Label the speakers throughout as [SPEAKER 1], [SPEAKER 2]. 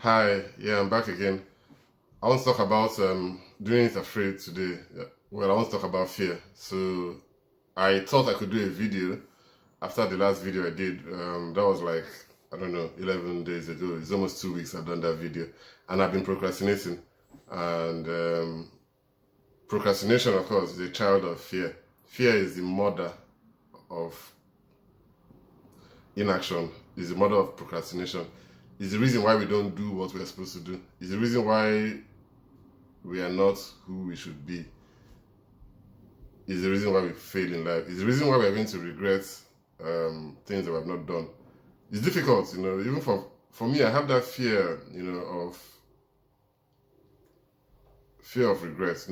[SPEAKER 1] Hi, yeah, I'm back again. I want to talk about doing it afraid today. Yeah. Well, I want to talk about fear. So I thought I could do a video after the last video I did. That was like, I don't know, 11 days ago. It's almost 2 weeks I've done that video. And I've been procrastinating. And procrastination, of course, is a child of fear. Fear is the mother of inaction, is the mother of procrastination. Is the reason why we don't do what we're supposed to do. Is the reason why we are not who we should be. Is the reason why we fail in life. Is the reason why we're going to regret things that we have not done. It's difficult, even for me, I have that fear, of regret.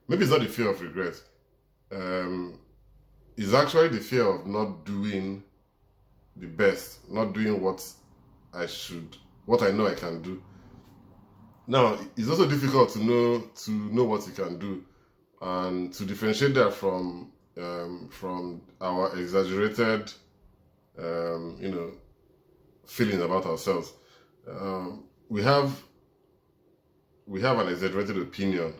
[SPEAKER 1] Maybe it's not the fear of regret. It's actually the fear of not doing the best, not doing what I should, what I know I can do. Now, it's also difficult to know what you can do, and to differentiate that from our exaggerated, feelings about ourselves. We have an exaggerated opinion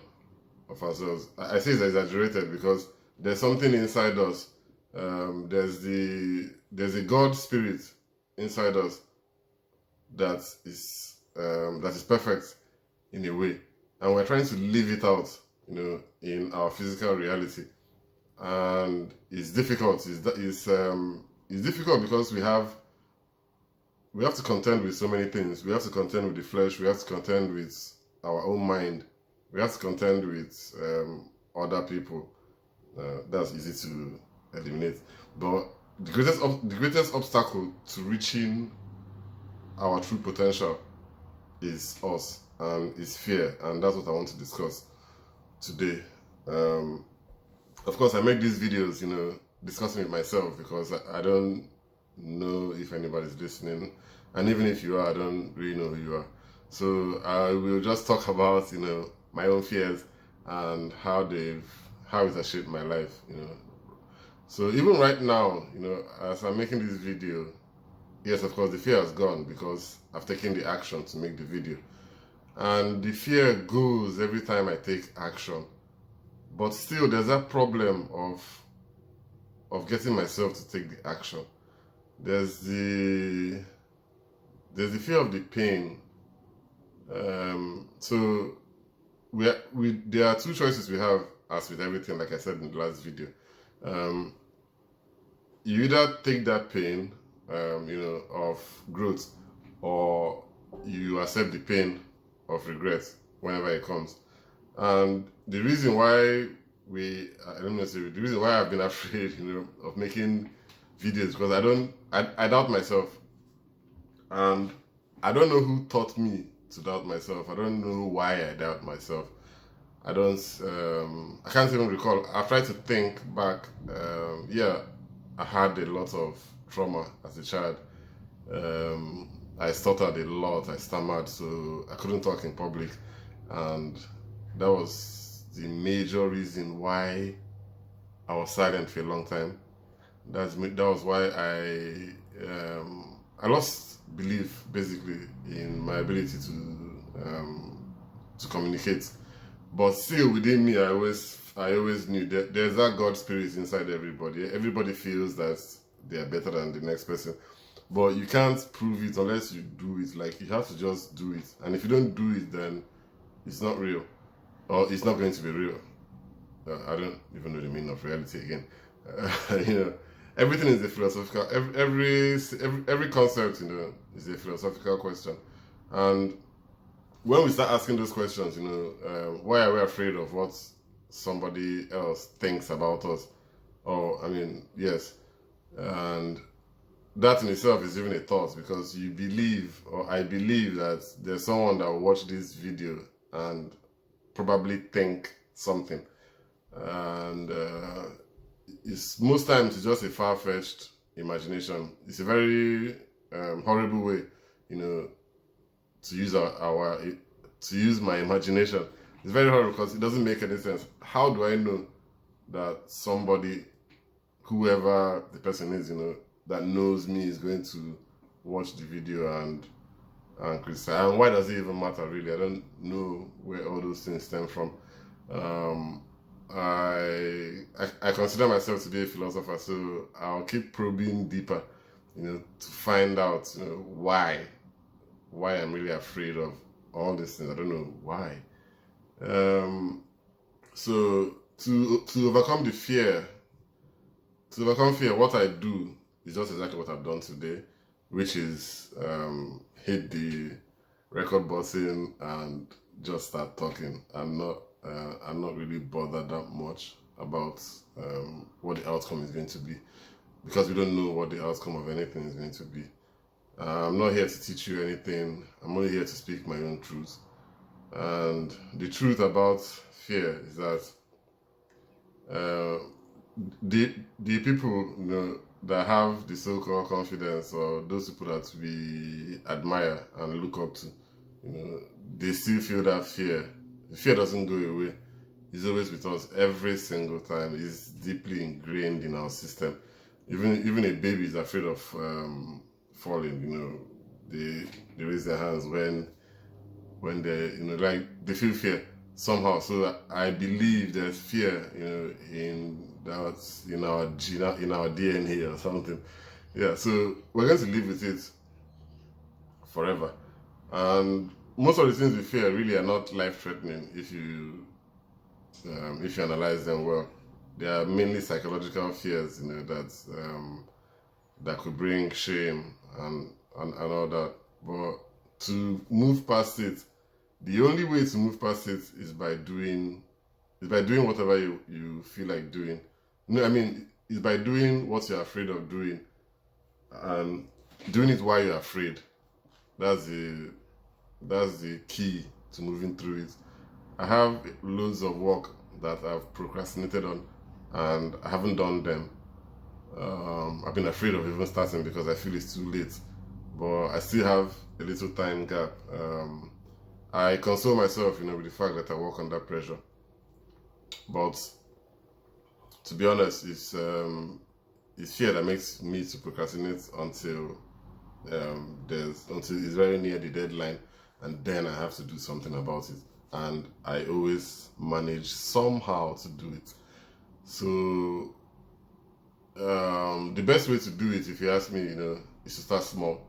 [SPEAKER 1] of ourselves. I say it's exaggerated because there's something inside us. There's a God spirit inside us that is perfect in a way, and we're trying to live it out, in our physical reality, and it's difficult. It's difficult because we have to contend with so many things. We have to contend with the flesh. We have to contend with our own mind. We have to contend with other people. That's easy to eliminate, but the greatest obstacle to reaching our true potential is us, and is fear, and that's what I want to discuss today. Of course, I make these videos, discussing with myself, because I don't know if anybody's listening, and even if you are, I don't really know who you are. So I will just talk about, my own fears and how it has shaped my life. So even right now, as I'm making this video, yes, of course, the fear has gone because I've taken the action to make the video. And the fear goes every time I take action. But still, there's that problem of getting myself to take the action. There's the fear of the pain. So there are two choices we have, as with everything, like I said in the last video. You either take that pain, of growth, or you accept the pain of regret whenever it comes. And the reason why the reason why I've been afraid, of making videos, because I doubt myself, and I don't know who taught me to doubt myself. I don't know why I doubt myself. I can't even recall. I've tried to think back. I had a lot of trauma as a child. I stuttered a lot. I stammered, so I couldn't talk in public, and that was the major reason why I was silent for a long time. That was why I lost belief, basically, in my ability to communicate. But still, within me, I always knew that there's that God spirit inside everybody. Everybody feels that they are better than the next person, but you can't prove it unless you do it. Like, you have to just do it, and if you don't do it, then it's not real, or it's not going to be real. I don't even know the meaning of reality again. Everything is a philosophical. Every concept, is a philosophical question, and when we start asking those questions, why are we afraid of what somebody else thinks about us? Or, yes, and that in itself is even a thought, because you believe, or I believe, that there's someone that will watch this video and probably think something, and it's most times it's just a far-fetched imagination. It's a very horrible way, to use my imagination. It's very horrible because it doesn't make any sense. How do I know that somebody, whoever the person is, that knows me, is going to watch the video and and criticize. And why does it even matter, really? I don't know where all those things stem from. Um, I consider myself to be a philosopher, so I'll keep probing deeper, to find out, why I'm really afraid of all these things. I don't know why. Um, so to overcome the fear, what I do is just exactly what I've done today, which is hit the record button and just start talking. I'm not really bothered that much about what the outcome is going to be, because we don't know what the outcome of anything is going to be. I'm not here to teach you anything. I'm only here to speak my own truth. And the truth about fear is that uh, the people, that have the so-called confidence, or those people that we admire and look up to, they still feel that fear. The fear doesn't go away. It's always with us every single time. It's deeply ingrained in our system. Even a baby is afraid of falling. They raise their hands when they like they feel fear somehow. So I believe there's fear in our DNA or something. Yeah, so we're going to live with it forever. And most of the things we fear really are not life-threatening if you analyze them well. They are mainly psychological fears, that could bring shame and all that. But to move past it, the only way to move past it is by doing whatever you feel like doing. No, I mean, it's by doing what you're afraid of doing, and doing it while you're afraid. That's the key to moving through it. I have loads of work that I've procrastinated on, and I haven't done them. I've been afraid of even starting because I feel it's too late, but I still have a little time gap. I console myself, with the fact that I work under pressure. But to be honest, it's fear that makes me to procrastinate until it's very near the deadline, and then I have to do something about it. And I always manage somehow to do it. So the best way to do it, if you ask me, is to start small.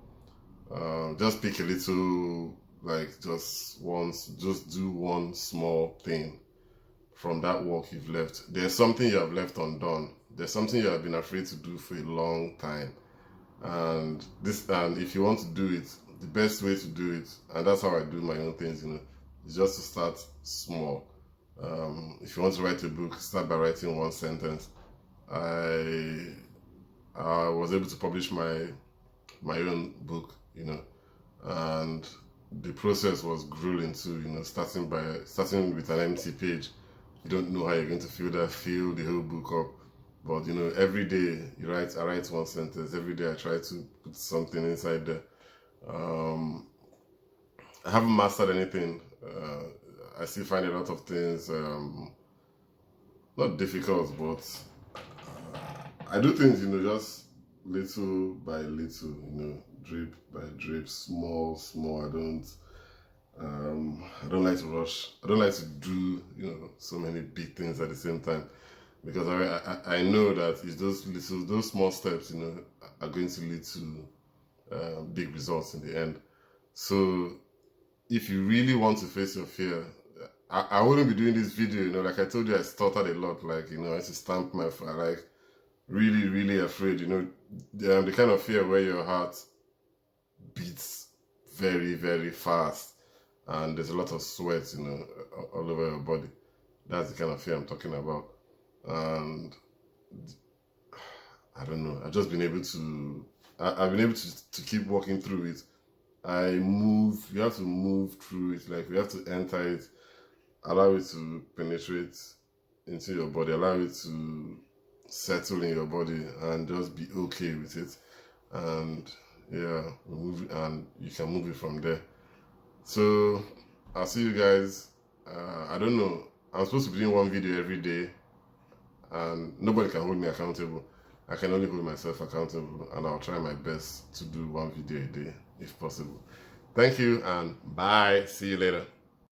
[SPEAKER 1] Just pick a little, like just do one small thing from that work you've left. There's something you have left undone. There's something you have been afraid to do for a long time. And if you want to do it, the best way to do it, and that's how I do my own things, is just to start small. If you want to write a book, start by writing one sentence. I was able to publish my own book, and the process was grueling too, starting with an empty page. You don't know how you're going to fill the whole book up. But every day I write one sentence. Every day I try to put something inside there. I haven't mastered anything. I still find a lot of things not difficult, but I do things, just little by little, drip by drip, small. I don't like to rush. I don't like to do, so many big things at the same time, because I know that it's those small steps, are going to lead to big results in the end. So if you really want to face your fear, I wouldn't be doing this video, like I told you, I stuttered a lot, like, I used to stamp my foot, like, really, really afraid, the kind of fear where your heart beats very, very fast, and there's a lot of sweat, all over your body. That's the kind of fear I'm talking about. And I don't know, I've just been able to, I've been able to keep walking through it. You have to move through it, like, you have to enter it, allow it to penetrate into your body, allow it to settle in your body, and just be okay with it. And yeah, and you can move it from there. So I'll see you guys. I don't know, I'm supposed to be doing one video every day, and nobody can hold me accountable. I can only hold myself accountable, and I'll try my best to do one video a day if possible. Thank you and bye. See you later.